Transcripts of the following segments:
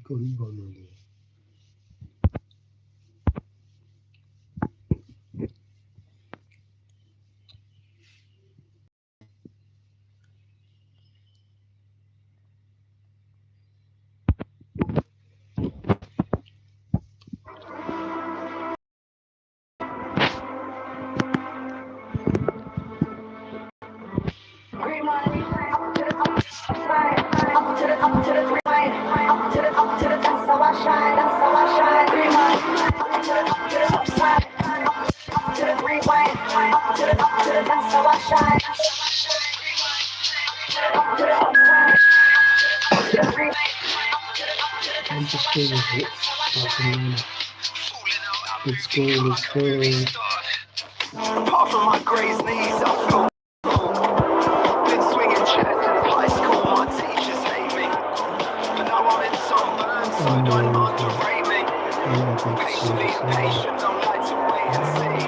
Recording going on there. I'm just going with it. Let's go. Apart from my grazed knees, I feel been swinging chairs in high school. My teachers hate me, but now I'm in sunburn, so don't underrate me. Patiently patient, I'm like to wait and see.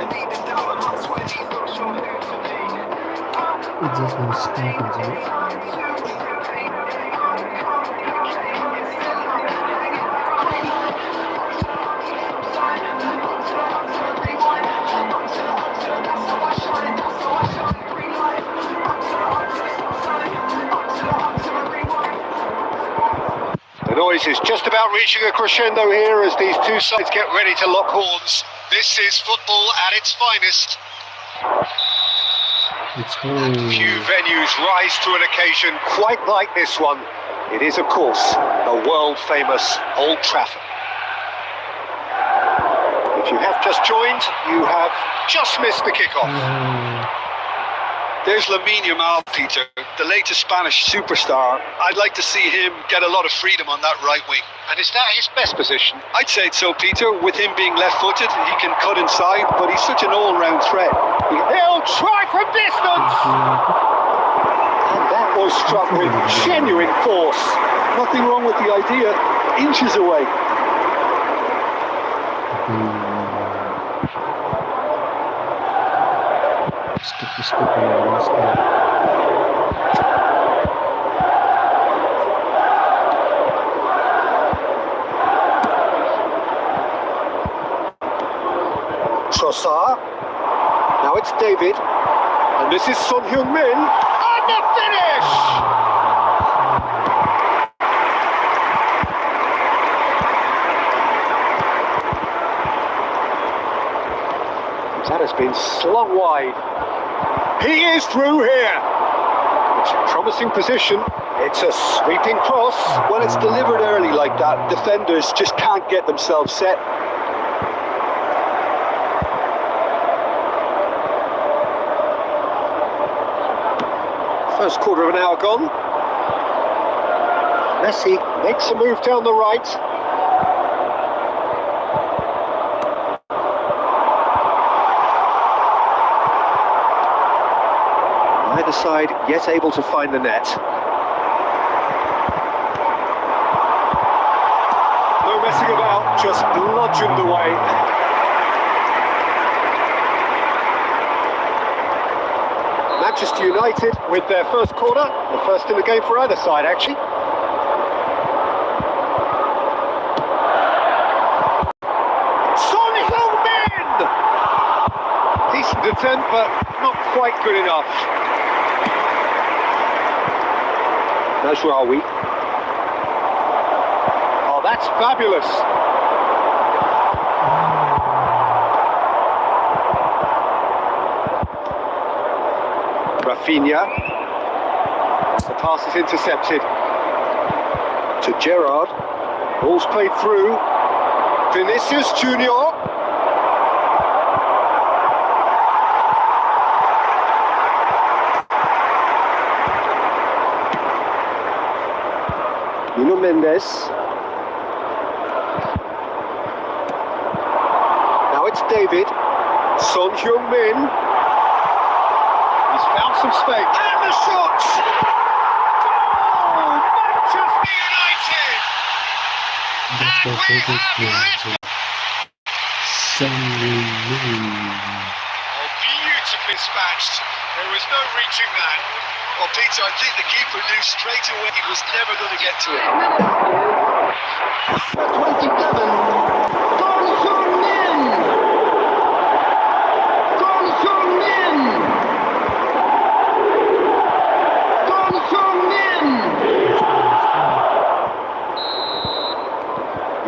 And even down in my 20s, not sure who to be. It's just going to stop, isn't it? The noise is just about reaching a crescendo here as these two sides get ready to lock horns. This is football at its finest. And few venues rise to an occasion quite like this one. It is, of course, the world-famous Old Trafford. If you have just joined, you have just missed the kickoff. There's Lamine Yamal, Peter, the latest Spanish superstar. I'd like to see him get a lot of freedom on that right wing. And is that his best position? I'd say so, Peter. With him being left-footed, he can cut inside, but he's such an all-round threat. He'll try from distance! And that was struck with genuine force. Nothing wrong with the idea. Inches away. Trossard. Now it's David. And this is Son Heung-min. And the finish! That has been slung wide. He is through here. It's a promising position. It's a sweeping cross. When it's delivered early like that, defenders just can't get themselves set. First quarter of an hour gone. Messi makes a move down the right. Neither side yet able to find the net. No messing about, just bludgeoned away. Manchester United with their first corner, the first in the game for either side actually. Son Heung-min! Decent attempt, but not quite good enough. Najraoui. Oh, that's fabulous. Rafinha. The pass is intercepted. To Gerrard. Ball's played through. Vinicius Junior. Nuno Mendes. Now it's David. Son Heung-min. He's found some space. And the shot! Oh, Manchester United! That's my favorite player. Oh, beautifully dispatched. There was no reaching that. Well, Peter, I think the keeper knew straight away he was never going to get to it. 27. Gong Sun Min! Gong Sun Min! Gong Sun Min!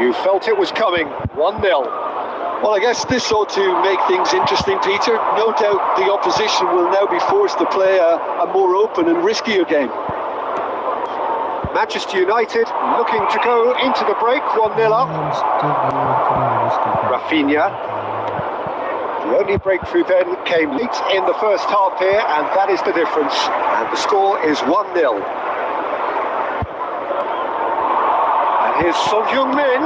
You felt it was coming. 1-0. Well, I guess this ought to make things interesting, Peter. No doubt the opposition will now be forced to play a more open and riskier game. Manchester United looking to go into the break, 1-0 up. Rafinha. The only breakthrough then came late in the first half here, and that is the difference. And the score is 1-0. And here's Son Heung-min,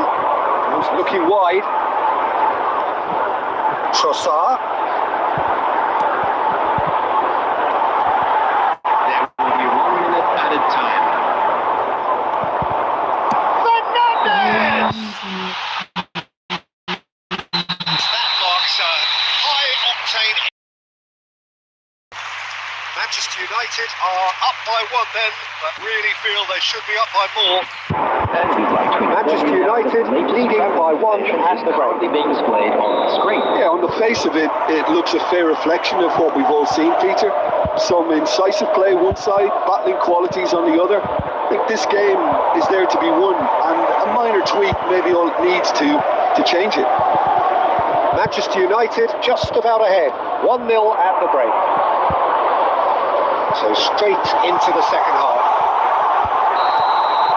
who's looking wide. Trossard. There will be 1 minute added time. Fernandes! That marks a high-octane. Manchester United are up by 1 then, but really feel they should be up by more. Manchester United leading by 1 at the break. Being displayed on the screen. Yeah, on the face of it, it looks a fair reflection of what we've all seen, Peter. Some incisive play one side, battling qualities on the other. I think this game is there to be won, and a minor tweak may be all it needs to change it. Manchester United just about ahead, 1-0 at the break. So straight into the second half.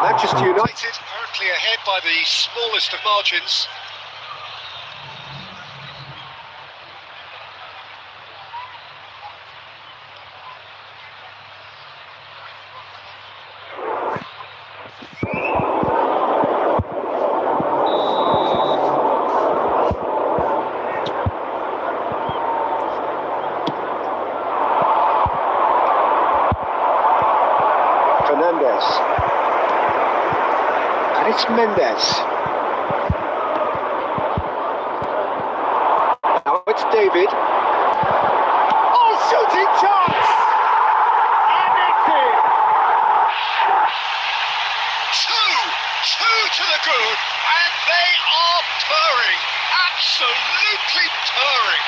Manchester United currently ahead by the smallest of margins. Fernandes. And it's Mendes. Now it's David. Oh, shooting chance! And it's in! Two to the good, and they are purring. Absolutely purring.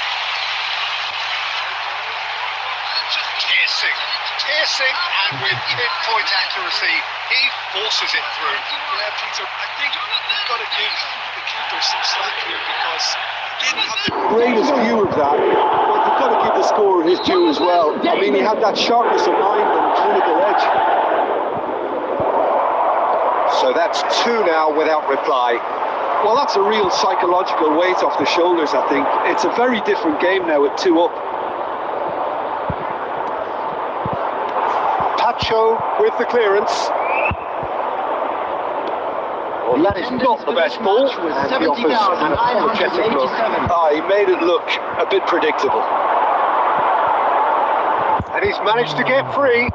Piercing, and with pinpoint accuracy, he forces it through. Yeah, Peter, I think we've got to give the keeper some slack here because he didn't have the Greatest view of that, but you've got to give the scorer his due as well. I mean, he had that sharpness of mind and clinical edge. So that's 2 now without reply. Well, that's a real psychological weight off the shoulders, I think. It's a very different game now with 2 up. Pacho with the clearance. Well, that is not the best ball, and he offers an apologetic look. He made it look a bit predictable. And he's managed to get free.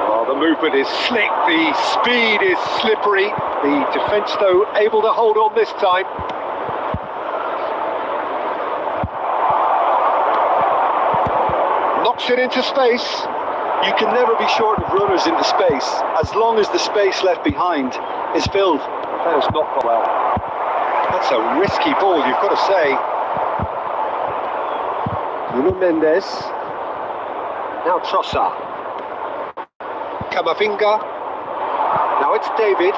Well, the movement is slick, the speed is slippery. The defence, though, able to hold on this time. Knocks it into space. You can never be short of runners into space, as long as the space left behind is filled. That has not gone well. That's a risky ball, you've got to say. Nuno Mendes. Now Trossard. Camavinga. Now it's David.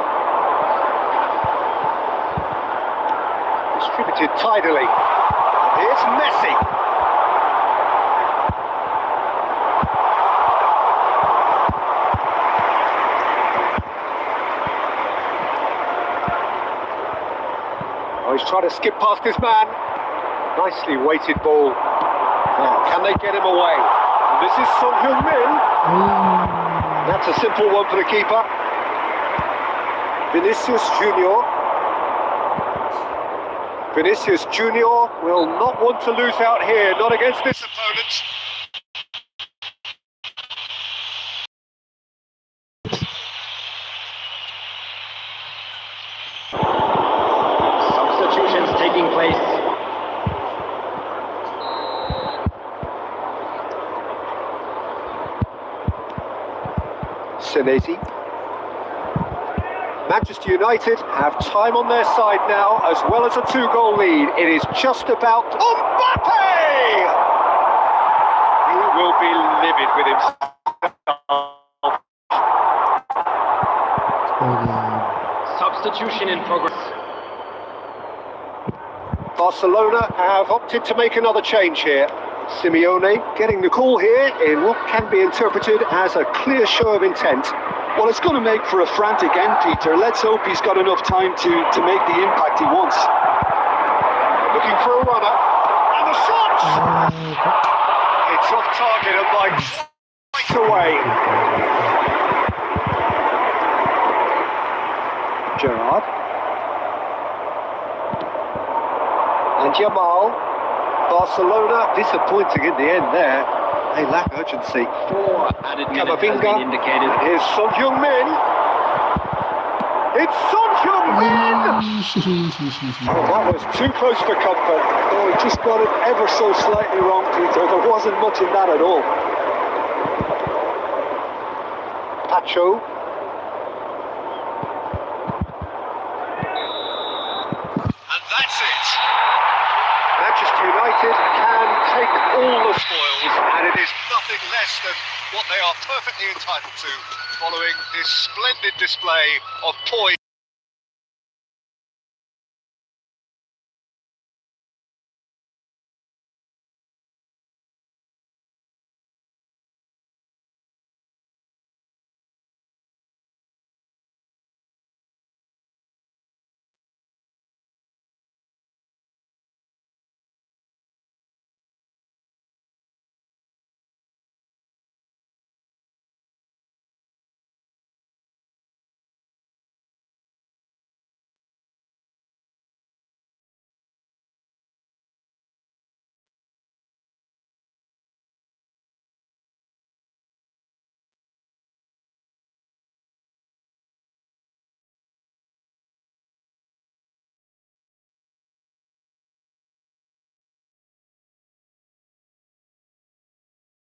Distributed tidily. Here's Messi. He's trying to skip past his man. Nicely weighted ball. Now, can they get him away? And this is Son Heung-min. That's a simple one for the keeper. Vinicius Junior. Vinicius Junior will not want to lose out here, not against this opponent. Taking place. Senesi. Manchester United have time on their side now, as well as a 2-goal lead. It is just about Mbappe! He will be livid with himself. Substitution in progress. Barcelona have opted to make another change here. Simeone getting the call here in what can be interpreted as a clear show of intent. Well, it's going to make for a frantic end, Peter. Let's hope he's got enough time to make the impact he wants. Looking for a runner. And the shot! It's off target and by right away. Gerrard. And Jamal. Barcelona disappointing in the end there. They lack urgency. 4 added minutes has Camavinga. been indicated. And here's Son Heung-min. It's Son Heung-min! Oh, that was too close for comfort. Oh, he just got it ever so slightly wrong, Peter. There wasn't much in that at all. Pacho. And that's it. Manchester United can take all the spoils, And it is nothing less than what they are perfectly entitled to, following this splendid display of poise.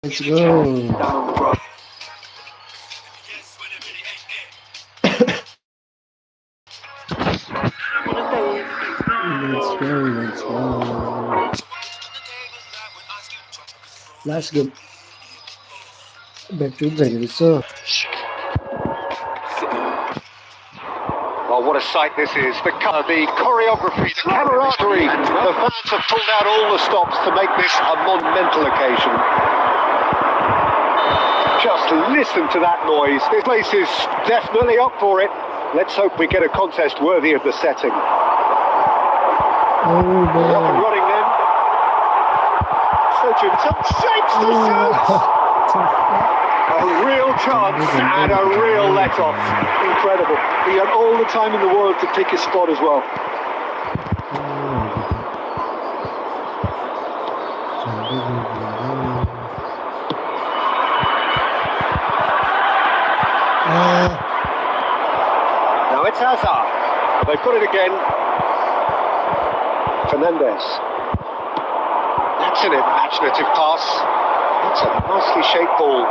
Let's go. Let's go. Let's go. Back to the so. Oh, what a sight this is. The colour, the choreography, the camaraderie. The fans have pulled out all the stops to make this a monumental occasion. Just listen to that noise. This place is definitely up for it. Let's hope we get a contest worthy of the setting. Oh, Up and man. running then. Surgeon shapes the shot. A real chance and a real let-off. Incredible. He had all the time in the world to pick his spot as well. Now it's Hazard. They've got it again. Fernandez. That's an imaginative pass. That's a nicely shaped ball.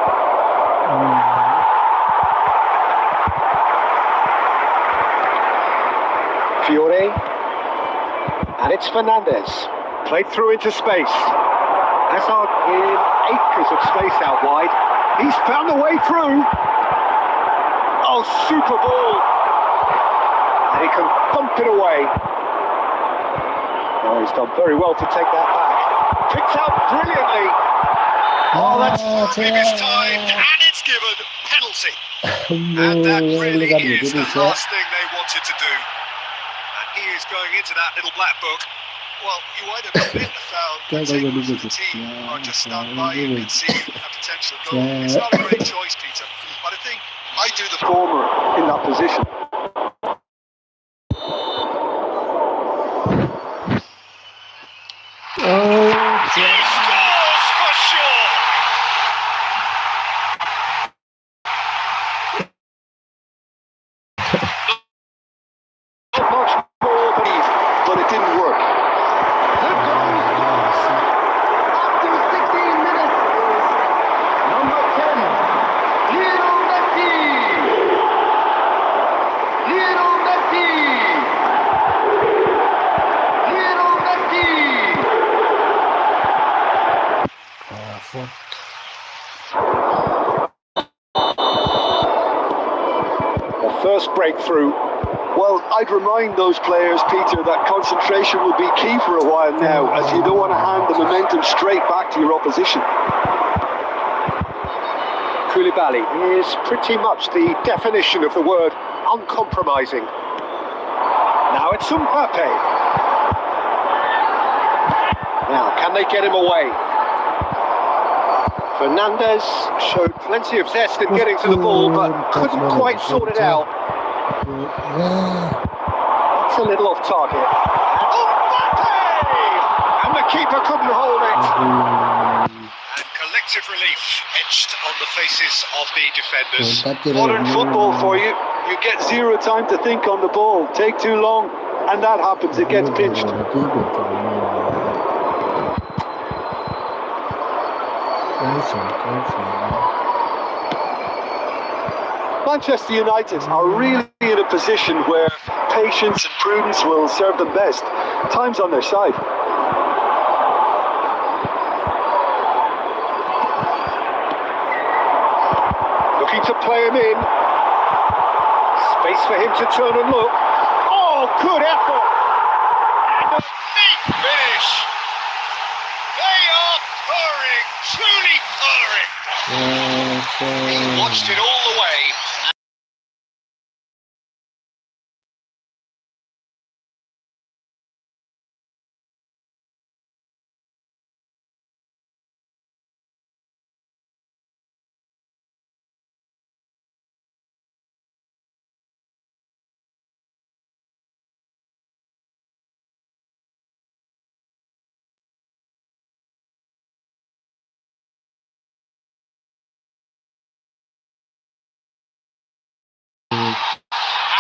Fiore. And it's Fernandez. Played through into space. Hazard in acres of space out wide. He's found a way through. Oh, super ball. And he can thump it away. Oh, he's done very well to take that back. Picked out brilliantly. Oh, that's this time, and it's given penalty. And that really is the last thing they wanted to do. And he is going into that little black book. Well, you either commit a foul and take one for the team, or just stand by and concede a potential goal. It's not a great choice, Peter, but I think I do the Former in that position. He scores for sure. Not much more, but it didn't work. After 16 minutes, number 10, Lionel Messi. breakthrough. Well, I'd remind those players, Peter, that concentration will be key for a while now, as you don't want to hand the momentum straight back to your opposition. Koulibaly is pretty much the definition of the word uncompromising. Now it's Mbappe. Now, can they get him away? Fernandez showed plenty of zest in getting to the ball, but couldn't quite sort it out. That's a little off target. Mbappe! And the keeper couldn't hold it. And collective relief etched on the faces of the defenders. Modern football for you. You get zero time to think on the ball. Take too long, and that happens. It gets pinched. Manchester United are really in a position where patience and prudence will serve them best. Time's on their side. Looking to play him in. Space for him to turn and look. Oh, good effort! And a neat finish. They are purring, truly purring. He watched it all the way.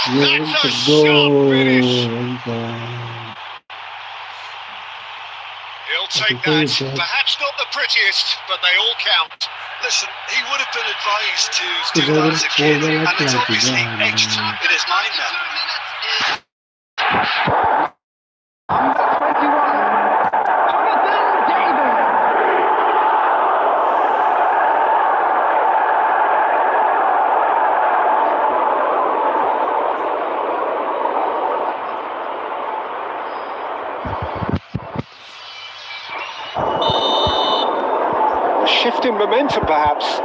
That's a sharp finish. He'll take that. Perhaps not the prettiest, but they all count. Listen, he would have been advised to do that as a kid, and it's obviously etched in his mind now. Shift in momentum, perhaps.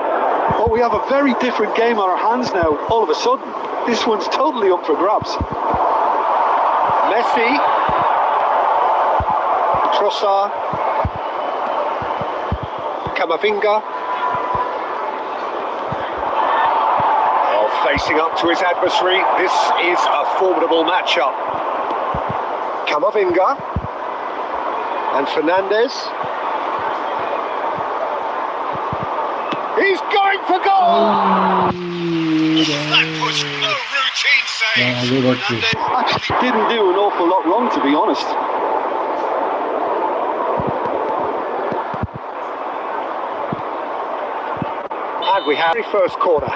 But we have a very different game on our hands now, all of a sudden. This one's totally up for grabs. Messi. Trossard. Camavinga. Oh, facing up to his adversary. This is a formidable matchup. Camavinga. And Fernandez. He's going for goal! That was a routine save. Fernandez actually didn't do an awful lot wrong, to be honest. And we have the first corner.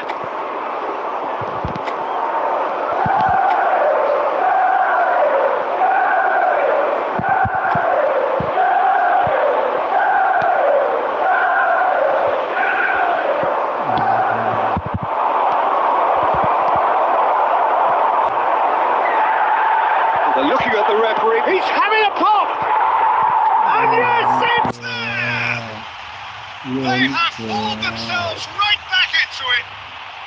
They're looking at the referee. He's having a pop! And yes, it's there! They have pulled themselves right back into it.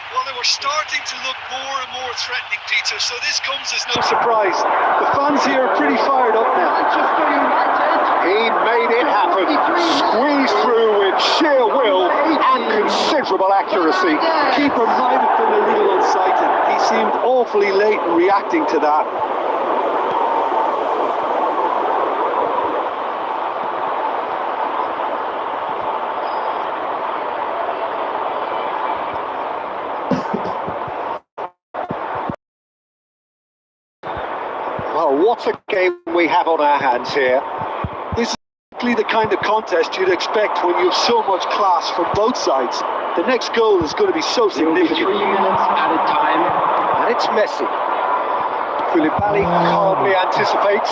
Well, they were starting to look more and more threatening, Peter, so this comes as no surprise. The fans here are pretty fired up now. He made it happen. Squeezed through with sheer will and considerable accuracy. The keeper might have been a little unsighted. He seemed awfully late in reacting to that. Well, what a game we have on our hands here. This is exactly the kind of contest you'd expect when you have so much class from both sides. The next goal is going to be so significant. 3 minutes added time. And it's Messi. Koulibaly calmly anticipates.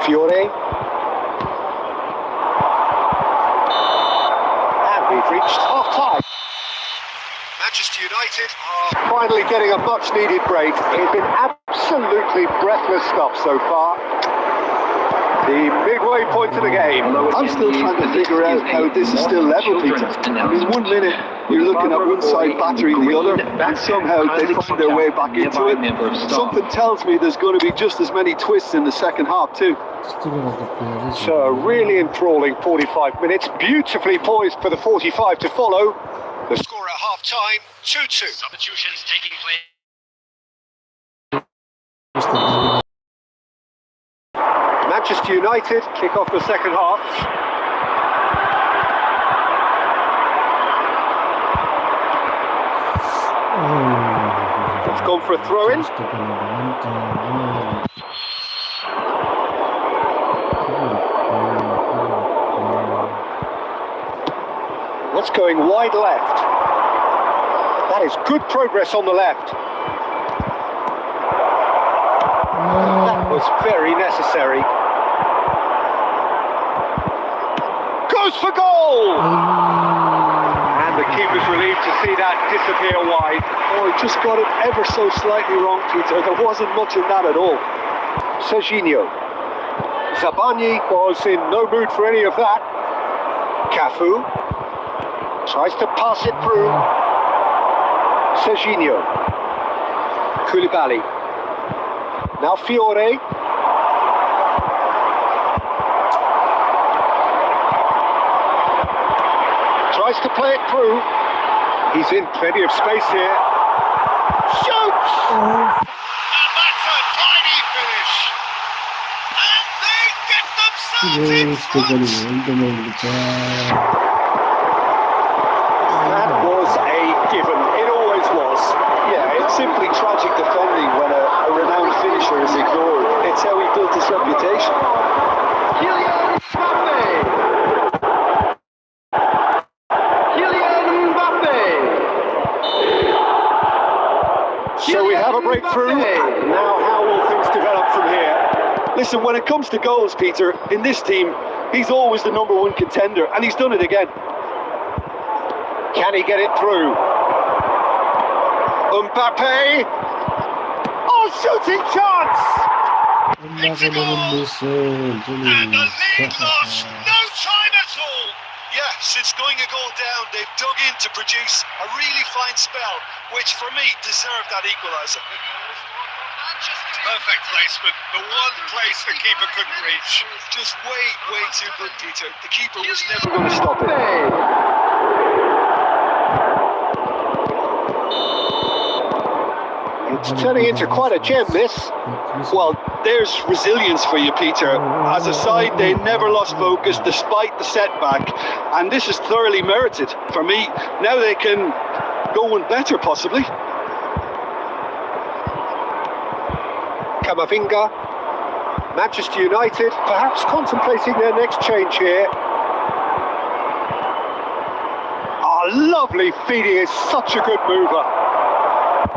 Fiore. And we've reached half-time. Manchester United United. Finally getting a much-needed break. It's been absolutely breathless stuff so far. The midway point of the game. I'm still trying to figure out how this is still level, Peter. I mean, 1 minute you're looking at one side battering the other, and somehow they find their way back into it. Something tells me there's going to be just as many twists in the second half too. So a really enthralling 45 minutes, beautifully poised for the 45 to follow. The score at half-time, 2-2. Substitutions taking place. Manchester United kick off the second half. It's gone for a throw-in. What's going wide left? That is good progress on the left. That was very necessary. Goes for goal! And the keeper's relieved to see that disappear wide. Oh, he just got it ever so slightly wrong, Peter. There wasn't much in that at all. Serginho. Zabani was in no mood for any of that. Cafu tries to pass it through. Serginho. Koulibaly. Now Fiore. Tries to play it through. He's in plenty of space here. Shoots! And that's a tidy finish. And they get themselves in front. That was a given. It always was. Yeah, it's simply tragic defending when a renowned finisher is ignored. It's how he built his reputation. Kylian Mbappe. So we have a breakthrough. Now how will things develop from here? Listen, when it comes to goals, Peter, in this team, he's always the number one contender, and he's done it again. Can he get it through? Mbappe! Oh, shooting chance! It's a goal. And the lead lost no time at all. Yeah, since going a goal down, they've dug in to produce a really fine spell, which for me deserved that equaliser. Perfect placement, the one place the keeper couldn't reach. Just way too good, Peter. The keeper was never going to stop it. It's turning into quite a gem, this. Well, there's resilience for you, Peter. As a side, they never lost focus despite the setback, and this is thoroughly merited. For me, now they can go one better, possibly. Camavinga. Manchester United perhaps contemplating their next change here. Oh, lovely feeding, is such a good mover.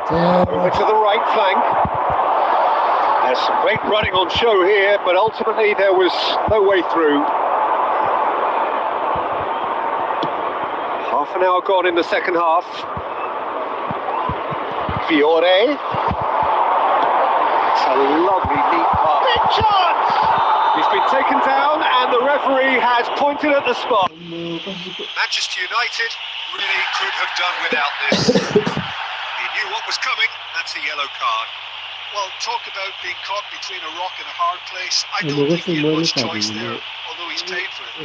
Over to the right flank. There's some great running on show here, but ultimately there was no way through. Half an hour gone in the second half. Fiore. It's a lovely neat pass. Big chance! He's been taken down and the referee has pointed at the spot. Manchester United really could have done without this. He knew what was coming, that's a yellow card. Well, talk about being caught between a rock and a hard place. I don't think he had much choice there, although he's paid for it.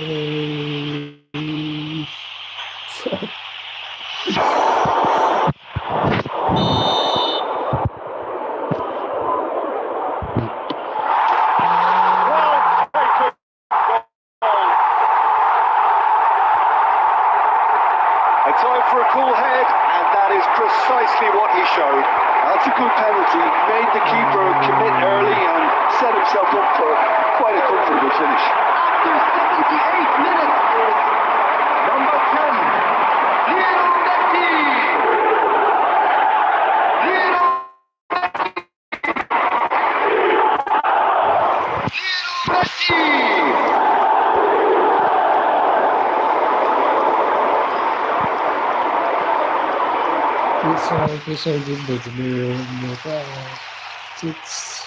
A time for a cool head, and that is precisely what he showed. That's a good penalty. Made the keeper commit early and set himself up for quite a comfortable finish. After 78 minutes is number 10, Lionel Messi. Lionel Messi. Sargın bölümü It's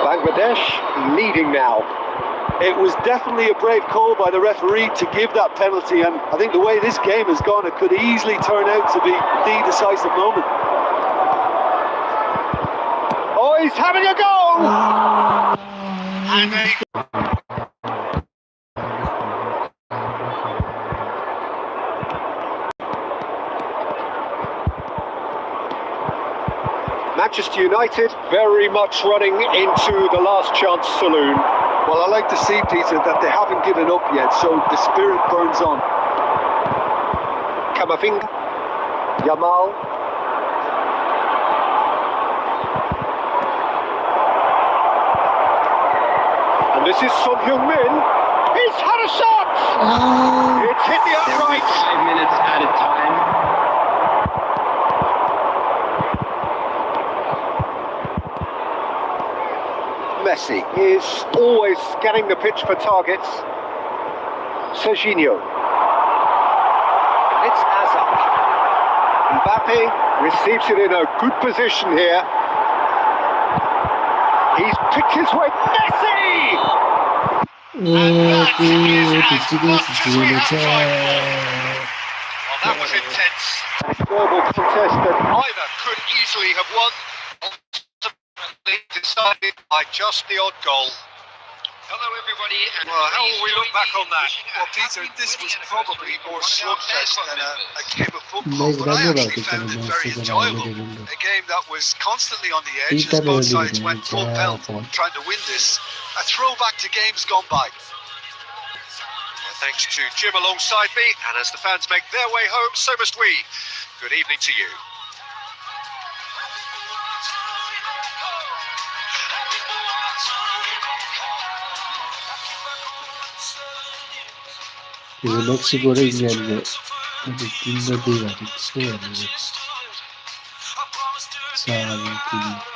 Bangladesh leading now. It was definitely a brave call by the referee to give that penalty, and I think the way this game has gone, it could easily turn out to be the decisive moment. Oh, he's having a go! And they Manchester United very much running into the last chance saloon. Well, I like to see, Peter, that they haven't given up yet, so the spirit burns on. Kamavinga, Yamal. And this is Son Heung-min. He's had a shot! It's hit the upright. 5 minutes added time. Messi is always scanning the pitch for targets. Serginho. It's Hazard. Mbappe receives it in a good position here. He's picked his way. Messi! Well, that was intense. Verbal contest that Either could easily have won. Ultimately decided by just the odd goal. Hello, everybody. And Well, how will we look back on that? Well, Peter, this was probably more slugfest than a game of football, but I actually found it very enjoyable. A game that was constantly on the edge as both sides went full pelt trying to win this. A throwback to games gone by. Well, thanks to Jim alongside me, and as the fans make their way home, so must we. Good evening to you. 이거 멕시코를 얘기하는 게 아주 빈도들이 아주 치밀하네. 사람들이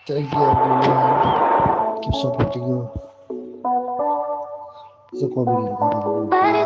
Thank you everyone. Keep supporting you. The comedy.